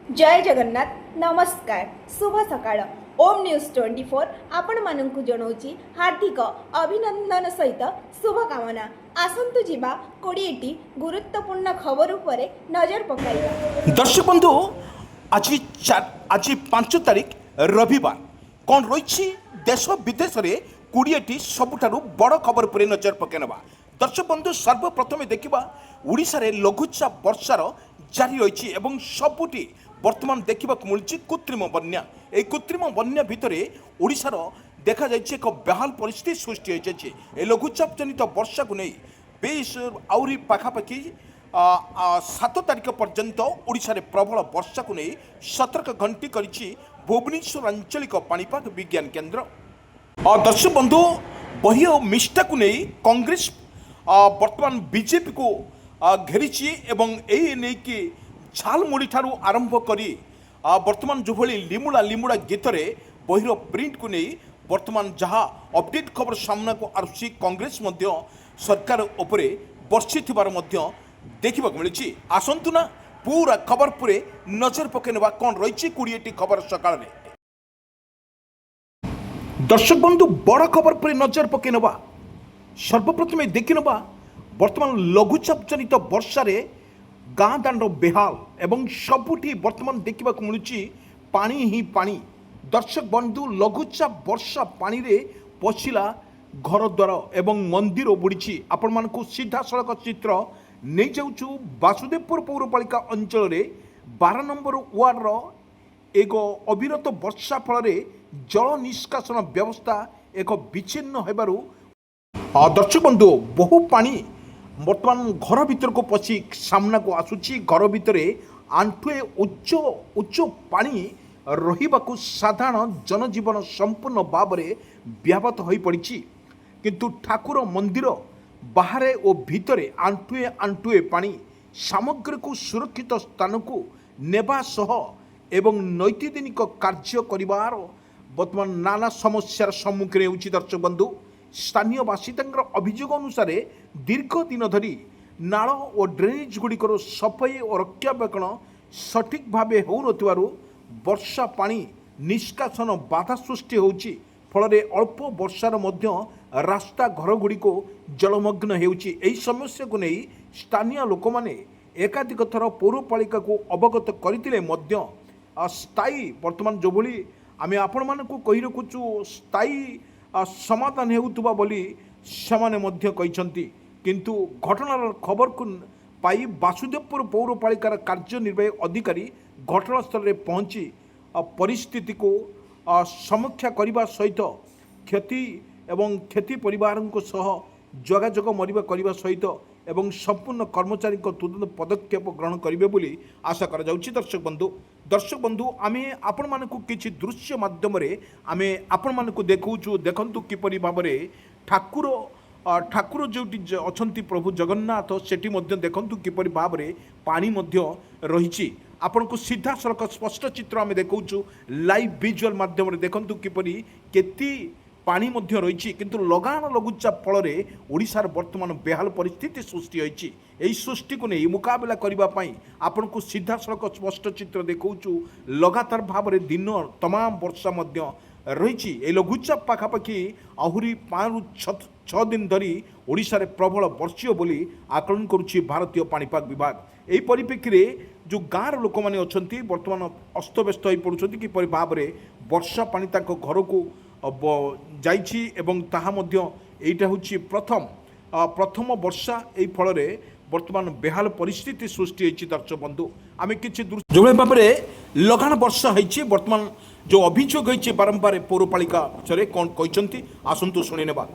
जय जगन्नाथ नमस्कार शुभ सकाळ ओम न्यूज 24 आपण मानकु जणाउची हार्दिक अभिनंदन सहित शुभकामना आसंतु जीवा 20टी गुरुत्वपूर्ण खबर उपरे नजर पकाइबा। दर्शक बंधु आज आज 5 तारीख रविवार कौन रही देश विदेश में 20टी सबुठारु बड़ खबर पर नजर पकेनवा। दर्शक बंधु सर्वप्रथमे देखा ओडिशा रे लघुचाप वर्षार जारी रही एवं सबुठी वर्तमान देखा मिलूँ कृत्रिम बन्या। ए कृत्रिम बन्या भितर ओडिशार देखा जाइए एक बेहाल परिस्थिति सृष्टि होती है। लघुचाप जनित वर्षा को नहीं बेस आहरी पाखापाखि 7 तारीख पर्यंत ओडिशा रे प्रबल वर्षा को नहीं सतर्क घंटी करिछि भुवनेश्वर आंचलिक पाणीपाग विज्ञान केन्द्र। दर्शक बंधु बही और मिष्टा को नहीं कांग्रेस वर्तमान बीजेपी को घेरी एवं यही झालमुड़ी ठारू आरंभ करी वर्तमान जो भली लिमुड़ा लिमुड़ा गीत रे बहिर प्रिंट को नहीं वर्तमान जहाँ अपडेट खबर सामना को आसुची कांग्रेस मध्य सरकार उपरे बर्षि देखा मिली। आसतु ना पूरा खबर पर नजर पकेनवा कौन रही 20टी खबर सकाल में। दर्शक बंधु बड़ खबर पर नजर पकेनवा सर्वप्रथमे देखिनवा वर्तमान लघुचाप जनित वर्षा रे गाँ दाण्ड बेहाल एवं सबुठी वर्तमान देखा मिलूँ पानी ही पानी। दर्शक बंधु लघुचाप वर्षा पानी रे पशिला घर द्वार एवं मंदिर बुड़ी आपण मानकु सीधा सड़क चित्र नहीं जाऊँ वासुदेवपुर पौरपालिका अंचल रे 12 नंबर वार्डर एक अविरत वर्षा फल जल निष्कासन व्यवस्था एक विच्छिन्न होबारु दर्शक बंधु बहु पानी वर्तमान घर भीतर को पशि सामना को आसुची। घर भितर आंठुए उच्च उच्च पानी रहिबाकु साधारण जनजीवन संपूर्ण भाव में व्याहत हो पड़ी किंतु ठाकुर मंदिर बाहरे और भितरे आंठुए आंठुए पानी सामग्री को सुरक्षित स्थान को नेबा सह एवं नैतिदिनिक कार्य करिवार वर्तमान नाना समस्यार सम्मुखीन होउछि। दर्शक बंधु स्थानीय बासिंदार अभियोग अनुसार दीर्घ दिन धरी नाल और ड्रेनेज गुड़िकर सफाई और रक्षाबेक्षण सठिक भाव हो वर्षा पानी निष्कासन बाधा सृष्टि होउछि। फल अल्प वर्षार मध्य रास्ता घर गुड़िक जलमग्न होउछि। एही समस्या को नहीं स्थानीय लोक माने एकाधिक थर पौरपालिका को अवगत करथिले मध्य स्थायी वर्तमान जो भली आमे आपण मानकु कहि रखुछु स्थायी समाधान हेउतबा बोली सेमाने मध्य कहिसंती किंतु घटनार खबर को पाई वासुदेवपुर पौरपालिकार कार्यनिर्वाही अधिकारी घटनास्थल में पहुंची परिस्थिति को समीक्षा करने सहित क्षति एवं क्षति परिवार सह जोगाजोग मरिबा करने सहित एवं संपूर्ण कर्मचारी को तुरंत पदक्षेप ग्रहण करेंगे बोली आशा करा जाउछि। दर्शक बंधु आमे आपण मानकु किछि दृश्य माध्यम रे आमे आपण मानकु देखौछु देखंतु किपरि भाव में ठाकुर जो अछंती प्रभु जगन्नाथ सेठी मध्य देखंतु किपरि भाव में पानी मध्य रहिछि। आपण को सीधा सड़क स्पष्ट चित्र आमे देखौछु लाइव विजुअल माध्यम रे देखंतु किपरि केति पानी मध्य रही किंतु लगान लघुचाप फल ओडिशार वर्तमान बेहाल परिस्थिति सृष्टि होती। यही सृष्टि को नहीं मुकाबला करने आपण को सीधा सड़क स्पष्ट चित्र देखौछु लगातार भाव में दिन तमाम वर्षा मध्य रही। ए लघुचाप पाखापाखि आहरी 5-6 दिन धरी ओडिशा रे प्रबल वर्षीय बोली आकलन करुछि भारतीय पाणीपाग विभाग। यही परिप्रेक्षी में जो गाँव लोक मैंने अच्छा वर्तमान अस्तव्यस्त हो पड़ुछन्ति किपरि भाव में वर्षा पानी तांको घर को जाइछि एवं ताहा मध्य एइटा होछि प्रथम वर्षा एई फल रे वर्तमान बेहाल परिस्थिति सृष्टि होइछि। दर्शक बंधु आमे किछि जो भाव में लगान वर्षा होइछि वर्तमान जो अभियोग होइछि बारंबार पौरपालिका चरे कोन कहिसंति आसंतु सुनि नेबा।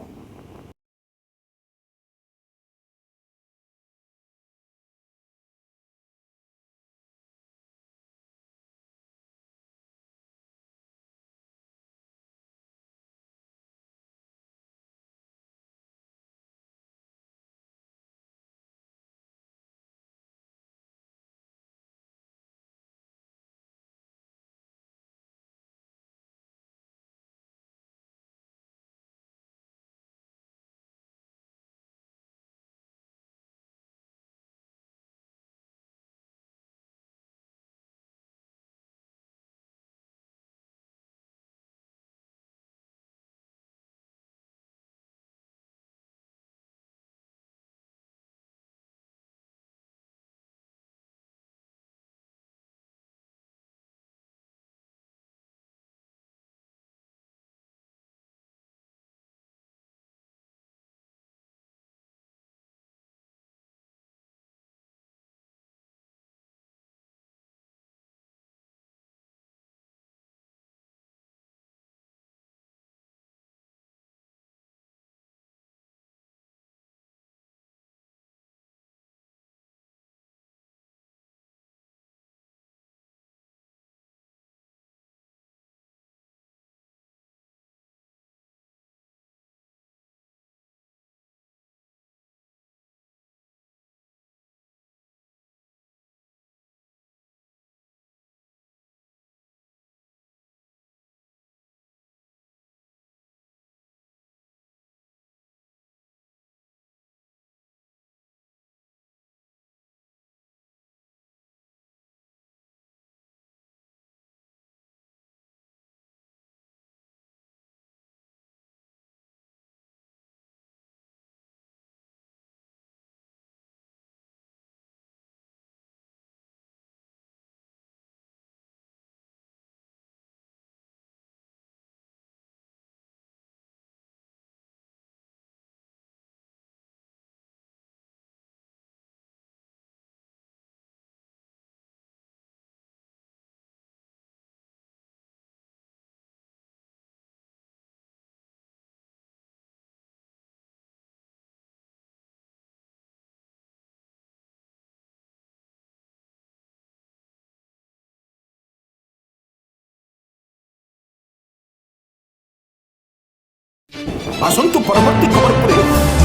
आसंतु परवर्ती खबर पर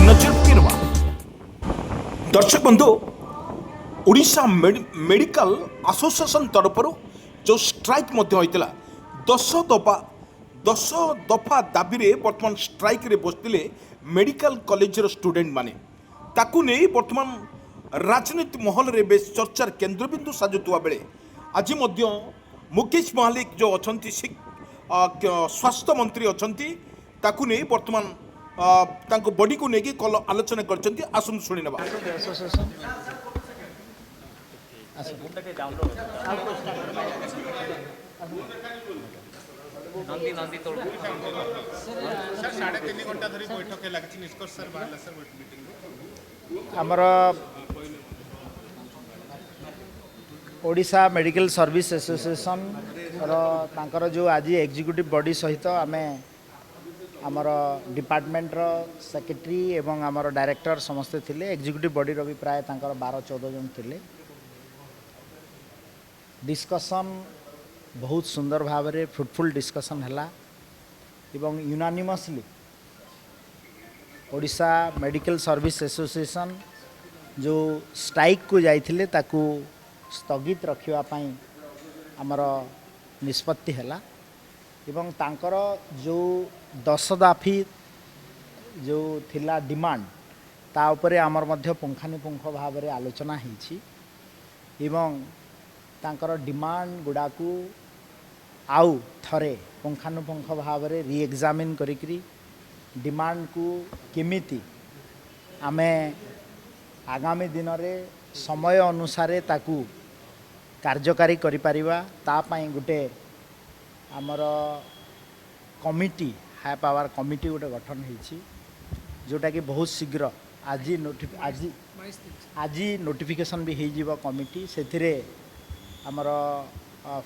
नजर पकेनवा। दर्शक बंधु ओडिशा मेडिकल एसोसिएशन तरफ जो स्ट्राइक होता 10 दफा दाबी रे वर्तमान स्ट्राइक रे बसते मेडिकल कॉलेज स्टूडेंट माने ताकू नहीं वर्तमान राजनीति महल रे बेस चर्चार केन्द्रबिंदु साजुवा बेले आज मुकेश महालिक जो अच्छा स्वास्थ्य मंत्री अच्छा ताकू नहीं वर्तमान बॉडी को लेकिन कल आलोचना कर आसन शुणी ना। आमर ओडिशा मेडिकल सर्विस एसोसिएशन तांकर जो आज एग्जीक्यूटिव बॉडी सहित आमे आमर डिपार्टमेंट रो सेक्रेटरी एवं आमर डायरेक्टर समस्ते थिले एग्जीक्यूटिव बॉडी रो भी प्राय तांकर 12-14 जन थिले। डिस्कशन बहुत सुंदर भाव में फ्रुटफुल डिस्कशन है एवं unanimously Odisha medical service association जो स्ट्राइक को जाइथिले ताकू स्थगित रखिबा आमर निष्पत्ति है एवं तांकर जो 10 दफी जो थिला डिमांड ता उपरे आमर मध्य पुंखानुपुंख भाव में आलोचना होइछि एवं तांकर डिमांड गुड़ाकू आउ थरे पुंखानुपुंख भाव में रीएग्जामिन करिकरी डिमांड को केमिति आमे आगामी दिन रे समय अनुसार ताकू कार्यकारी करि परिबा ता पई गुटे आमर कमिटी हाई पावर कमिटी गोटे गठन होइछि जोटा कि बहुत शीघ्र आज नोटिफिकेशन भी हो जीव कमिटी से आमर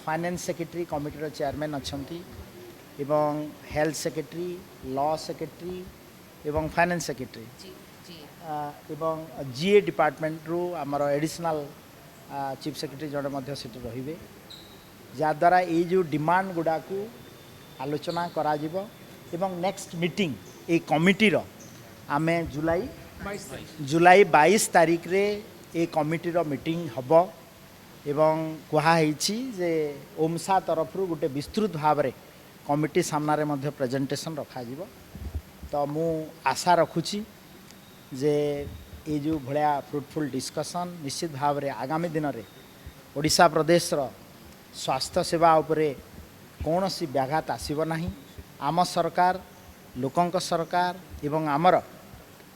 फाइनेंस सेक्रेटरी कमिटीर चेयरमैन अच्छी एवं हेल्थ सेक्रेटरी लॉ सेक्रेटरी एवं फाइनेंस सेक्रेटरी एवं जीए डिपार्टमेंट रू आमर एडिशनल चीफ सेक्रेटरी जड़े मध्य सीट रहिबे जद्वारा ये जो डिमांड गुड़ा को आलोचना करा जिवो एवं नेक्स्ट मीटिंग ए कमिटीर आमे जुलाई 22 तारीख रे ए कमिटीर मीटिंग हब एवं कहुई जे ओमसा तरफ गोटे विस्तृत भाव में कमिटी सामने मध्य प्रेजेंटेशन रखा जिवो। तो मु आशा रखुची जे ये जो भलिया फ्रुटफुल डिस्कशन निश्चित भाव में आगामी दिन में ओडिशा प्रदेश रो स्वास्थ्य सेवा उपरे कौन सी व्याघात आसीबो नाही। आम सरकार लोकंक सरकार एवं आमर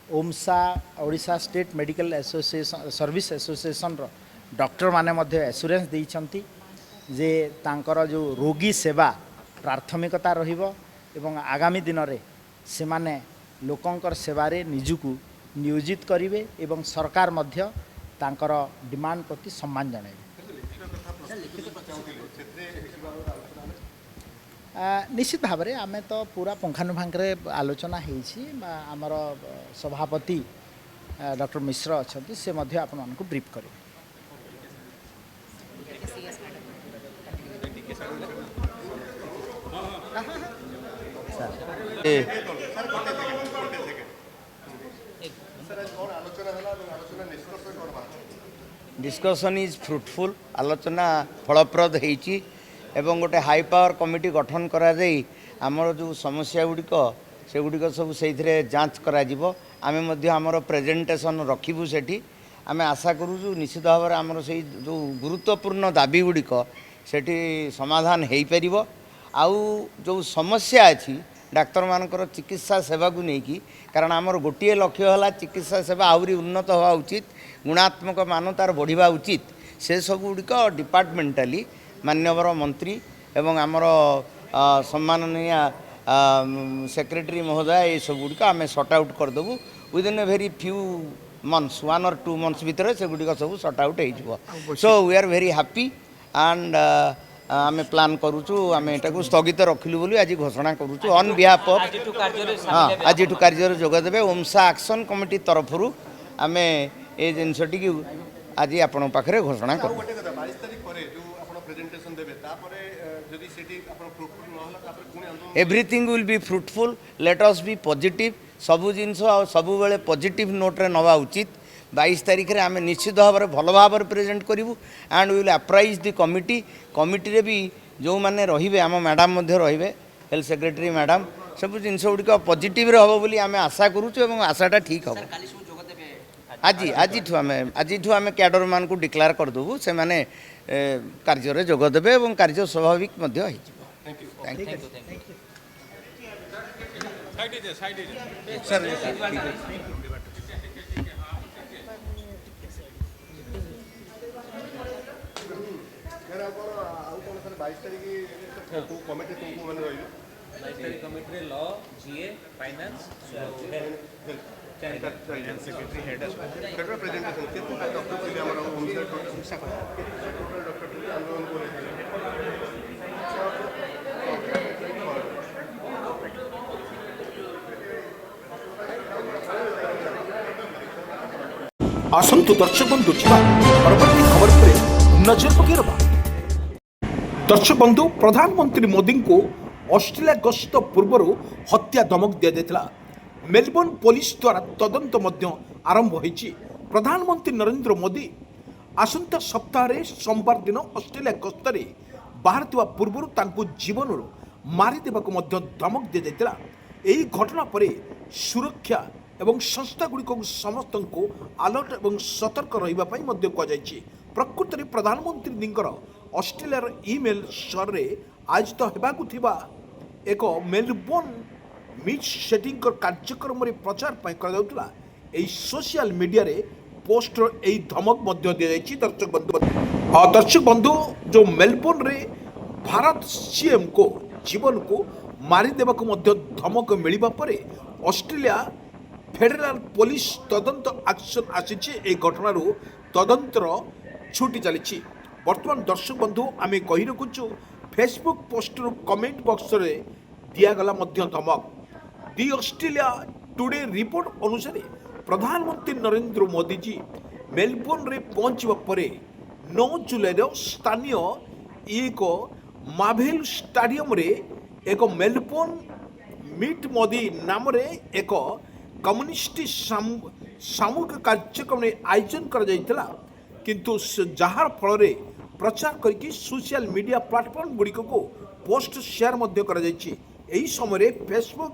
OMSA Odisha state medical association service association रो डॉक्टर माने मध्य एश्योरेंस देइछंती जे तांकर जो रोगी सेवा प्राथमिकता रहिबो एवं आगामी दिन में से माने लोकंकर सेवारे निजुकु नियोजित करिवे एवं सरकार मध्य तांकर डिमांड प्रति सम्मान जणाइबे। निश्चित भाव में आमे तो पूरा पुंखानुपुंखरे आलोचना होइछि आमर सभापति डॉक्टर मिश्र अच्छी से मध्य आपण मानकु ब्रीफ करेंगे। डिस्कशन इज फ्रुटफुल आलोचना फलप्रद होइछि एवं गोटे हाई पावर कमिटी गठन करा जाई आमर जो समस्या गुड़िक से गुड़िक सब से जांच करा जिवो। आमे मध्य आमर प्रेजेंटेशन रखिबु सेठी आमे आशा करूँ निश्चित भाव में आमर से जो गुरुत्वपूर्ण दाबी गुड़िक सेठी समाधान हो पारिबो। आउ जो समस्या अच्छी डाक्तर मानकर चिकित्सा सेवा को लेकिन कारण आमर गोटे लक्ष्य है चिकित्सा सेवा आहरी उन्नत हवा उचित गुणात्मक मान तार बढ़िया उचित से सब गुड़िक डिपार्टमेंटाली मान्यवर मंत्री एवं आमर सम्माननीय सेक्रेटरी महोदय ये सब गुड़िक आम सॉर्ट आउट करदेबू within a very few months 1 or 2 months भितर से गुड़िक सब सॉर्ट आउट हो। So we are very happy and आमे प्लान करूचु आमे एटा को स्थगित रखिलु बोली आज घोषणा करूचु ऑन बिहाफ ऑफ आज कार्य जोग देबे ओमसा एक्शन कमिटी तरफरु आमे ए जिनसटी की आज आपण पाखरे घोषणा करू। प्रेजेंटेशन देबे तापरे जदि सेठी आपण फ्रुटफुल न होला तापरे पुणी आंदोलन everything will be fruitful let us B positive सबु जिनस सबु बेले पॉजिटिव नोट रे नवा उचित 22 तारिख रे आमे निश्चित भाव भल भाव प्रेजेंट करूँ and will apprise the committee committee रे भी जो माने रहिबे आम मैडम मध्य रहिबे हेल्थ सेक्रेटरी मैडम सब जिनस गुड़िक पॉजिटिव रे हबो बोली आमे आशा करूछु एवं आशाटा ठीक हबो आज आम कैडर मान को डिक्लेयर करदेबू से माने कार्य जोग देवे और कार्य स्वाभाविक थैंक यू यार आपण आउ कोन सर 22 तारिख को कमिटी तुमको मन रहिबे 22 तारिख कमिटी लॉ जीए फाइनेंस सेक्रेटरी हेड केटर प्रेजेंटेशन केते डॉक्टर के हमर ओमसर टोटल डॉक्टर के आंदोलन को आसंतु दर्शक बंधु छिबा परवर्ती खबर पर नजर पकेरबा। दर्शक बंधु प्रधानमंत्री मोदी को ऑस्ट्रेलिया गस्त पूर्व हत्या धमक दिया जायतिला मेलबोर्न पुलिस द्वारा तदंत मध्य आरंभ होईछि। प्रधानमंत्री नरेंद्र मोदी आसंता सप्ताह सोमवार दिन ऑस्ट्रेलिया गस्तरे बाहर पूर्व तांको जीवन मारी देबाको मध्य धमक दिया जायतिला। एही घटना परे सुरक्षा एवं संस्थागुड़िक समस्त को अलर्ट एवं सतर्क रहिबापई मध्य कहुଯାଇଛି। प्रकृत में प्रधानमंत्री ऑस्ट्रेलिया इमेल सर रे आज तो हेबाकु थिबा एक मेलबोर्न मीट सेटिंग कार्यक्रम रे प्रचार पई कराउतला एई सोशल मीडिया रे पोस्ट एई धमक मध्य दिया जायछि। दर्शक बंधु जो मेलबोर्न रे भारत सीएम को जीवन को मारी देबाकु मध्य धमक मिलिबा परे ऑस्ट्रेलिया फेडरल पुलिस तदंत एक्शन आसी घटनार तदंतर छुटी चली। बर्तमान दर्शक बंधु आम कही रखुचु फेसबुक पोस्ट कमेंट बॉक्स रे दिगला धमक। दि ऑस्ट्रेलिया टुडे रिपोर्ट अनुसार प्रधानमंत्री नरेंद्र मोदी जी मेलबोर्न रे पहुंचवा परे 9 जुलाई स्थानीय एक मार्वेल स्टेडियम रे एक मेलबोर्न मीट मोदी नाम रे एक कम्युनिस्ट सामूहिक कार्यक्रम आयोजन कर किंतु जार फल प्रचार करके सोशल मीडिया प्लेटफॉर्म गुड़िक को पोस्ट शेयर कर समय फेसबुक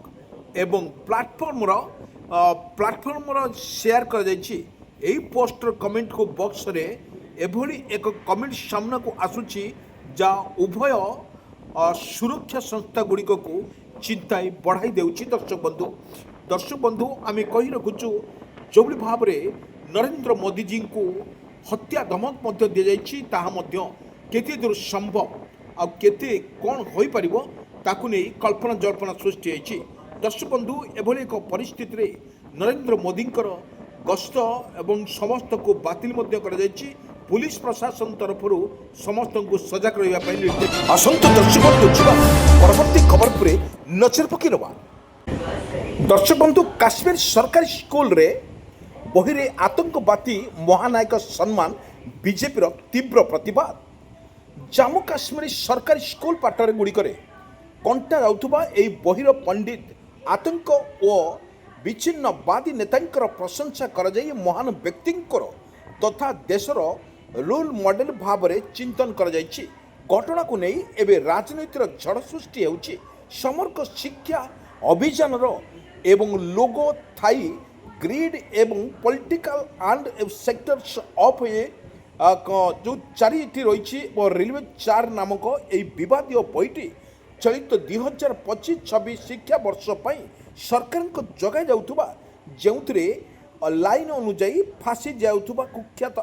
एवं प्लेटफॉर्म शेयर कर पोस्टर कमेंट को बॉक्स रे एभली एक कमेंट सामना को आसुची जा उभय सुरक्षा संस्था गुड़िक को चिंताई बढ़ाई देउची। दर्शक बंधु आम कही रखुचु जो भाव में नरेंद्र मोदी जी को हत्या धमक मध्य दि जाइछि ताहा मध्य केते दूर संभव आ केते कौन हो पारिबो ताकु नै कल्पना जल्पना सृष्टि होइछि। दर्शक बंधु एभली एक परिस्थिति रे नरेंद्र मोदी गस्त एवं समस्त को बातिल मध्य कर जाइछि। पुलिस प्रशासन तरफ समस्त को सजग रहिबा निर्देश। आसंत दर्शक बंधु छिबा परवर्ती खबर पर नजर पकेलबा। दर्शक बंधु काश्मीर सरकारी स्कूल रे बही रे आतंकवादी महानायक सम्मान बीजेपी तीव्र प्रतिवाद। जम्मू काश्मीर सरकारी स्कूल पाठर गुड़िक कंटा जाउथुबा एई बहिर पंडित आतंक और विच्छिन्नवादी नेतांकर प्रशंसा कर जाई महान व्यक्तिंकर तथा देशर रोल मॉडल भाव में चिंतन कर जाइछि। घटना को नहीं एवं राजनीतिर झड़ सृष्टि होउछि। समग्र शिक्षा अभियान एवं लोगो थाई ग्रीड एवं पॉलिटिकल एंड सेक्टर्स ऑफ जो चारिटी रही रेलवे 4 नामक यह विवादीय बईटी चलित 2025-26 शिक्षा वर्ष पर सरकार को जगह जाउथुबा जेउथरे लाइन अनुजाई फांसी जाउथुबा कुख्यात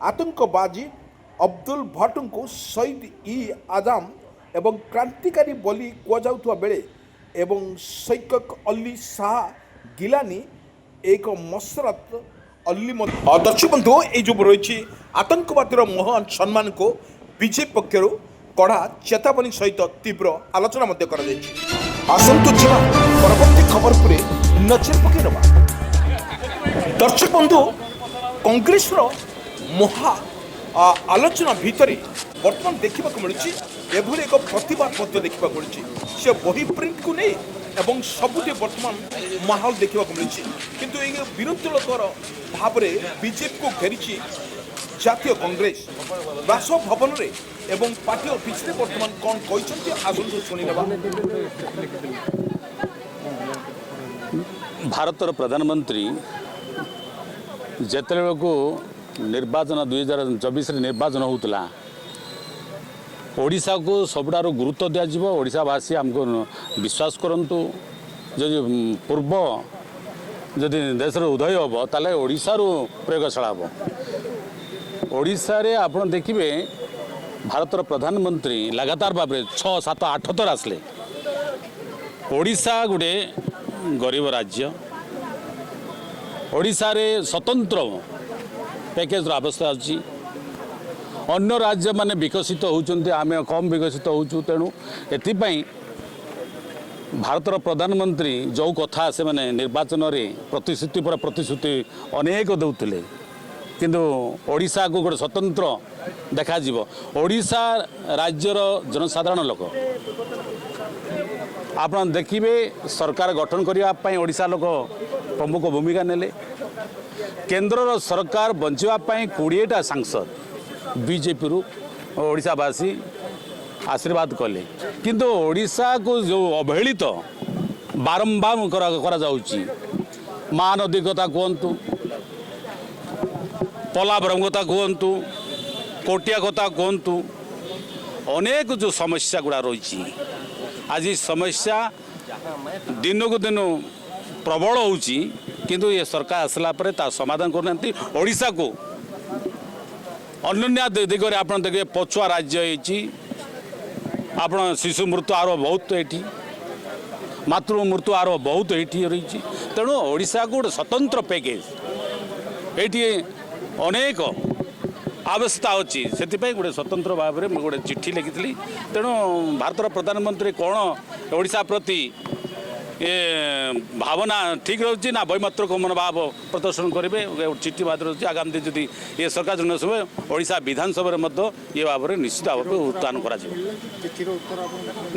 आतंकवादी अब्दुल भट्ट को शहीद ई आजम एवं क्रांतिकारी बोली कहुआ बेले एवं सैकक अली शाह गिलानी एक मसरत अली दर्शक बंधु ये जो रही आतंकवादी महान सम्मान को बीजेपी पक्षर कड़ा चेतावनी सहित तीव्र आलोचना कर आसंतु जीवा परवर्ती खबर पर नजर पकेरबा। दर्शक बंधु कांग्रेस महा आलोचना भितर ବର୍ତ୍ତମାନ ଦେଖିବାକୁ ମିଳୁଛି ଏଭଳି ଏକ ପ୍ରତିବାଦ ମଧ୍ୟ ଦେଖିବାକୁ ମିଳୁଛି ସେ ବହି ପ୍ରିଣ୍ଟକୁ ନେଇ ଏବଂ ସବୁଠି ବର୍ତ୍ତମାନ ମାହୋଲ ଦେଖିବାକୁ ମିଳୁଛି କିନ୍ତୁ ଏହି ବିରୋଧୀଙ୍କର ଭାବରେ ବିଜେପିକୁ ଘେରିଛି ଜାତୀୟ କଂଗ୍ରେସ ବାସଭବନରେ ଏବଂ ପାର୍ଟି ଅଫିସରେ ବର୍ତ୍ତମାନ କ'ଣ କହିଛନ୍ତି ଆସନ୍ତୁ ଶୁଣିନେବା। ଭାରତର ପ୍ରଧାନମନ୍ତ୍ରୀ ଯେତେବେଳକୁ ନିର୍ବାଚନ 2024ରେ ନିର୍ବାଚନ ହେଉଥିଲା ଓଡ଼ିଶାକୁ ସବୁଠାରୁ ଗୁରୁତ୍ୱ ଦିଆଯିବ। ଓଡ଼ିଶାବାସୀ ଆମକୁ ବିଶ୍ୱାସ କରନ୍ତୁ ଯଦି ପୂର୍ବ ଯଦି ଦେଶର ଉଦୟ ହେବ ତାହେଲେ ଓଡ଼ିଶାରୁ ପ୍ରୟୋଗଶାଳା ହେବ। ଓଡ଼ିଶାରେ ଆପଣ ଦେଖିବେ ଭାରତର ପ୍ରଧାନମନ୍ତ୍ରୀ ଲଗାତାର ଭାବରେ 6, 7, 8 ଥର ଆସିଲେ। ଓଡ଼ିଶା ଗୋଟେ ଗରିବ ରାଜ୍ୟ। ଓଡ଼ିଶାରେ ସ୍ୱତନ୍ତ୍ର ପ୍ୟାକେଜର ଆବଶ୍ୟକତା ଅଛି। ଅନ୍ୟ ରାଜ୍ୟମାନେ ବିକଶିତ ହେଉଛନ୍ତି, ଆମେ କମ୍ ବିକଶିତ ହେଉଛୁ। ତେଣୁ ଏଥିପାଇଁ ଭାରତର ପ୍ରଧାନମନ୍ତ୍ରୀ ଯେଉଁ କଥା ସେମାନେ ନିର୍ବାଚନରେ ପ୍ରତିଶ୍ରୁତି ପରେ ପ୍ରତିଶ୍ରୁତି ଅନେକ ଦେଉଥିଲେ କିନ୍ତୁ ଓଡ଼ିଶାକୁ ଗୋଟେ ସ୍ୱତନ୍ତ୍ର ଦେଖାଯିବ। ଓଡ଼ିଶା ରାଜ୍ୟର ଜନସାଧାରଣ ଲୋକ ଆପଣ ଦେଖିବେ ସରକାର ଗଠନ କରିବା ପାଇଁ ଓଡ଼ିଶା ଲୋକ ପ୍ରମୁଖ ଭୂମିକା ନେଲେ। କେନ୍ଦ୍ରର ସରକାର ବଞ୍ଚିବା ପାଇଁ 20ଟା ସାଂସଦ ବିଜେପିରୁ ଓଡ଼ିଶାବାସୀ ଆଶୀର୍ବାଦ କଲେ କିନ୍ତୁ ଓଡ଼ିଶାକୁ ଯେଉଁ ଅବହେଳିତ ବାରମ୍ବାର କରାଯାଉଛି ମହାନଦୀ କଥା କୁହନ୍ତୁ, ପୋଲାଭରମ କଥା କୁହନ୍ତୁ, କୋଟିଆ କଥା କୁହନ୍ତୁ, ଅନେକ ଯେଉଁ ସମସ୍ୟା ଗୁଡ଼ା ରହିଛି ଆଜି ସମସ୍ୟା ଦିନକୁ ଦିନ ପ୍ରବଳ ହେଉଛି କିନ୍ତୁ ଏ ସରକାର ଆସିଲା ପରେ ତା ସମାଧାନ କରୁନାହାନ୍ତି। ଓଡ଼ିଶାକୁ ଅନନ୍ୟ ଦିଗରେ ଆପଣ ଦେଖିବେ ପଛୁଆ ରାଜ୍ୟ ହେଇଛି। ଆପଣ ଶିଶୁ ମୃତ୍ୟୁ ଆର ବହୁତ ଏଠି, ମାତୃ ମୃତ୍ୟୁ ଆର ବହୁତ ଏଠି ରହିଛି। ତେଣୁ ଓଡ଼ିଶାକୁ ଗୋଟେ ସ୍ୱତନ୍ତ୍ର ପ୍ୟାକେଜ ଏଇଠି ଅନେକ ଆବଶ୍ୟକତା ଅଛି। ସେଥିପାଇଁ ଗୋଟେ ସ୍ୱତନ୍ତ୍ର ଭାବରେ ମୁଁ ଗୋଟେ ଚିଠି ଲେଖିଥିଲି। ତେଣୁ ଭାରତର ପ୍ରଧାନମନ୍ତ୍ରୀ କ'ଣ ଓଡ଼ିଶା ପ୍ରତି ଏ ଭାବନା ଠିକ୍ ରହୁଛି ନା ବୈମାତ୍ରିକ ମନୋଭାବ ପ୍ରଦର୍ଶନ କରିବେ ଚିଠି ମାଧ୍ୟମରେ ରହୁଛି। ଆଗାମୀ ଦିନ ଯଦି ଏ ସରକାର ଜନ ସମୟ ଓଡ଼ିଶା ବିଧାନସଭାରେ ମଧ୍ୟ ଏ ଭାବରେ ନିଶ୍ଚିତ ଭାବରେ ଉତ୍ଥାନ କରାଯିବ।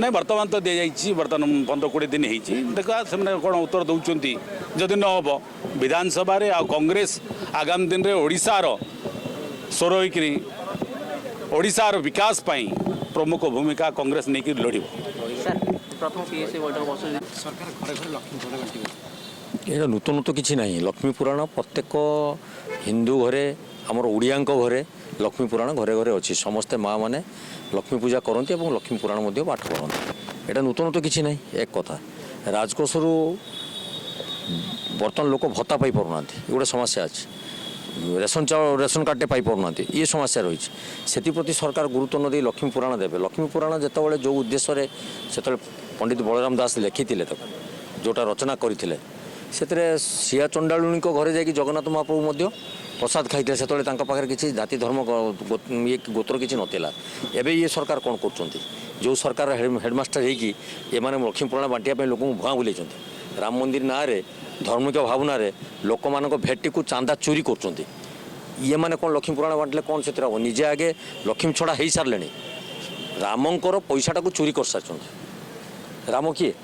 ନାଇଁ ବର୍ତ୍ତମାନ ତ ଦିଆଯାଇଛି, ବର୍ତ୍ତମାନ 15-20 ଦିନ ହେଇଛି। ଦେଖା ସେମାନେ କ'ଣ ଉତ୍ତର ଦେଉଛନ୍ତି। ଯଦି ନ ହେବ ବିଧାନସଭାରେ ଆଉ କଂଗ୍ରେସ ଆଗାମୀ ଦିନରେ ଓଡ଼ିଶାର ସ୍ୱର ହୋଇକରି ଓଡ଼ିଶାର ବିକାଶ ପାଇଁ ପ୍ରମୁଖ ଭୂମିକା କଂଗ୍ରେସ ନେଇକି ଲଢ଼ିବ। এটা নতুন তো কিছু নাই। লক্ষ্মী পুরাণ প্রত্যেক হিন্দু ঘরে আমার ওড়িয়াঙ্ক ঘরে লক্ষ্মী পুরাণ ঘরে ঘরে অছি। সমস্তে মা মানে লক্ষ্মী পূজা করতে এবং লক্ষ্মী পুরাণ মধ্যে পাঠ করতে। এটা নতুন তো কিছু নাই। এক কথা রাজকোষরু বর্তমান লোক ভত্তা পাই পার না, গোটে সমস্যা আছে। রেশন কার্ডে পাই পার না, ইয়ে সমস্যা রয়েছে। সেপ্রতি সরকার গুরুত্ব ন দিয়ে লক্ষ্মী পুরাণ দেবে। লক্ষ্মী পুরাণ যেতবে যে উদ্দেশ্যে সেতবে পণ্ডিত বলরাম দাস লেখিলে তাকে যেটা রচনা করে ସେଥିରେ ସିଆ ଚଣ୍ଡାଳୁଣୀଙ୍କ ଘରେ ଯାଇକି ଜଗନ୍ନାଥ ମହାପ୍ରଭୁ ମଧ୍ୟ ପ୍ରସାଦ ଖାଇଥିଲେ। ସେତେବେଳେ ତାଙ୍କ ପାଖରେ କିଛି ଜାତି ଧର୍ମ ଇଏ ଗୋତ୍ର କିଛି ନଥିଲା। ଏବେ ଇଏ ସରକାର କ'ଣ କରୁଛନ୍ତି? ଯେଉଁ ସରକାର ହେଡ଼ମାଷ୍ଟର ହେଇକି ଏମାନେ ଲକ୍ଷ୍ମୀ ପୁରାଣ ବାଣ୍ଟିବା ପାଇଁ ଲୋକଙ୍କୁ ଭୁଆଁ ବୁଲେଇଛନ୍ତି। ରାମ ମନ୍ଦିର ନାଁରେ ଧାର୍ମିକ ଭାବନାରେ ଲୋକମାନଙ୍କ ଭେଟିକୁ ଚାନ୍ଦା ଚୋରି କରୁଛନ୍ତି। ଇଏମାନେ କ'ଣ ଲକ୍ଷ୍ମୀ ପୁରାଣ ବାଣ୍ଟିଲେ କ'ଣ ସେଥିରେ ହେବ? ନିଜେ ଆଗେ ଲକ୍ଷ୍ମୀ ଛଡ଼ା ହେଇସାରିଲେଣି। ରାମଙ୍କର ପଇସାଟାକୁ ଚୋରି କରିସାରିଛନ୍ତି। ରାମ କିଏ?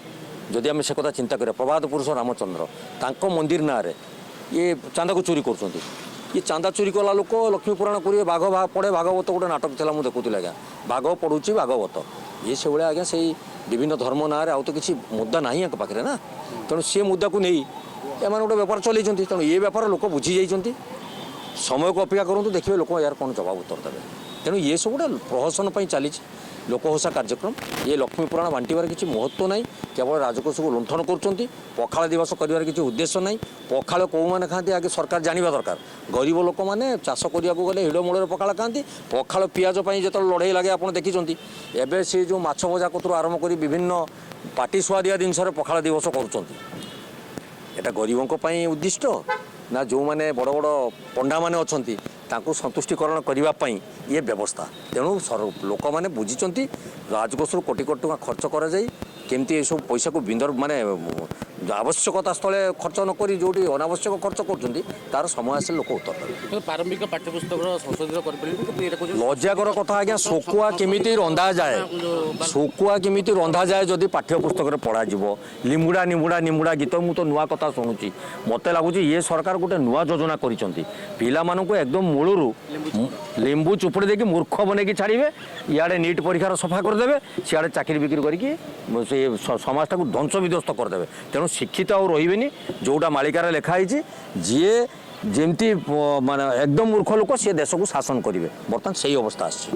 ଯଦି ଆମେ ସେ କଥା ଚିନ୍ତା କରିବା, ପ୍ରବାଦ ପୁରୁଷ ରାମଚନ୍ଦ୍ର ତାଙ୍କ ମନ୍ଦିର ନାଁରେ ଇଏ ଚାନ୍ଦାକୁ ଚୋରି କରୁଛନ୍ତି। ଇଏ ଚାନ୍ଦା ଚୋରି କଲା ଲୋକ ଲକ୍ଷ୍ମୀ ପୁରାଣ କରିବେ। ବାଘ ପଡ଼େ ଭାଗବତ ଗୋଟେ ନାଟକ ଥିଲା, ମୁଁ ଦେଖୁଥିଲି ଆଜ୍ଞା। ବାଘ ପଢ଼ୁଛି ଭାଗବତ। ଇଏ ସେଭଳିଆ ଆଜ୍ଞା ସେଇ ବିଭିନ୍ନ ଧର୍ମ ନାଁରେ ଆଉ ତ କିଛି ମୁଦ୍ଦା ନାହିଁ ୟାଙ୍କ ପାଖରେ ନା। ତେଣୁ ସେ ମୁଦ୍ଦାକୁ ନେଇ ଏମାନେ ଗୋଟେ ବେପାର ଚଲେଇଛନ୍ତି। ତେଣୁ ଏ ବେପାର ଲୋକ ବୁଝି ଯାଇଛନ୍ତି। ସମୟକୁ ଅପେକ୍ଷା କରନ୍ତୁ, ଦେଖିବେ ଲୋକ ୟାର କ'ଣ ଜବାବ ଉତ୍ତର ଦେବେ। ତେଣୁ ଇଏ ସବୁ ଗୋଟେ ପ୍ରହସନ ପାଇଁ ଚାଲିଛି ଲୋକହସା କାର୍ଯ୍ୟକ୍ରମ। ଏ ଲକ୍ଷ୍ମୀ ପୁରାଣ ବାଣ୍ଟିବାର କିଛି ମହତ୍ତ୍ୱ ନାହିଁ। କେବଳ ରାଜକୋଷକୁ ଲୁଣ୍ଠନ କରୁଛନ୍ତି। ପଖାଳ ଦିବସ କରିବାର କିଛି ଉଦ୍ଦେଶ୍ୟ ନାହିଁ। ପଖାଳ କେଉଁମାନେ ଖାଆନ୍ତି ଆଗେ ସରକାର ଜାଣିବା ଦରକାର। ଗରିବ ଲୋକମାନେ ଚାଷ କରିବାକୁ ଗଲେ ହିଡ଼ ମୂଳରେ ପଖାଳ ଖାଆନ୍ତି। ପଖାଳ ପିଆଜ ପାଇଁ ଯେତେବେଳେ ଲଢ଼େଇ ଲାଗେ ଆପଣ ଦେଖିଛନ୍ତି। ଏବେ ସେ ଯେଉଁ ମାଛ ଭଜା କତରୁ ଆରମ୍ଭ କରି ବିଭିନ୍ନ ପାଟି ସୁଆଦିଆ ଜିନିଷରେ ପଖାଳ ଦିବସ କରୁଛନ୍ତି। এটা গরিবଙ୍କ ପାଇଁ ଉଦ୍ଦିଷ୍ଟ ନା ଯେଉଁମାନେ ବଡ଼ ବଡ଼ ପଣ୍ଡାମାନେ ଅଛନ୍ତି ତାଙ୍କୁ ସନ୍ତୁଷ୍ଟିକରଣ କରିବା ପାଇଁ ଇଏ ବ୍ୟବସ୍ଥା। ତେଣୁ ଲୋକମାନେ ବୁଝିଛନ୍ତି ରାଜକୋଷରୁ କୋଟି କୋଟି ଟଙ୍କା ଖର୍ଚ୍ଚ କରାଯାଇ କେମିତି ଏସବୁ ପଇସାକୁ ମାନେ ଆବଶ୍ୟକତା ସ୍ଥଳେ ଖର୍ଚ୍ଚ ନ କରି ଯେଉଁଠି ଅନାବଶ୍ୟକ ଖର୍ଚ୍ଚ କରୁଛନ୍ତି ତାର ସମୟ ଆସିଲେ ଲୋକ ଉତ୍ତର ଦେବେ। କିନ୍ତୁ ପ୍ରାରମ୍ଭିକ ପାଠ୍ୟପୁସ୍ତକର ସଂଶୋଧିତ କରିପାରିବେ କିନ୍ତୁ ଏଇଟା କହୁଛନ୍ତି ଲଜ୍ଜାକର କଥା ଆଜ୍ଞା, ଶୁଖୁଆ କେମିତି ରନ୍ଧାଯାଏ, ଶୁଖୁଆ କେମିତି ରନ୍ଧାଯାଏ ଯଦି ପାଠ୍ୟପୁସ୍ତକରେ ପଢ଼ାଯିବ। ଲିମ୍ବୁଡ଼ା ନିମ୍ବୁଡ଼ା ନିମ୍ବୁଡ଼ା ଗୀତ, ମୁଁ ତ ନୂଆ କଥା ଶୁଣୁଛି। ମୋତେ ଲାଗୁଛି ଇଏ ସରକାର ଗୋଟେ ନୂଆ ଯୋଜନା କରିଛନ୍ତି। ପିଲାମାନଙ୍କୁ ଏକଦମ ମୂଳରୁ ଲେମ୍ବୁ ଚୁପୁଡ଼ି ଦେଇକି ମୂର୍ଖ ବନେଇକି ଛାଡ଼ିବେ, ଇଆଡ଼େ ନିଟ୍ ପରୀକ୍ଷାର ସଫା କରିଦେବେ, ସିଆଡ଼େ ଚାକିରି ବିକ୍ରି କରିକି ସେ ସମାଜଟାକୁ ଧ୍ୱଂସ ବିଧ୍ୱସ୍ତ କରିଦେବେ। ତେଣୁ ଶିକ୍ଷିତ ଆଉ ରହିବେନି। ଯେଉଁଟା ମାଳିକାରେ ଲେଖା ହେଇଛି, ଯିଏ ଯେମିତି ମାନେ ଏକଦମ ମୂର୍ଖ ଲୋକ ସିଏ ଦେଶକୁ ଶାସନ କରିବେ, ବର୍ତ୍ତମାନ ସେଇ ଅବସ୍ଥା ଆସିଛି।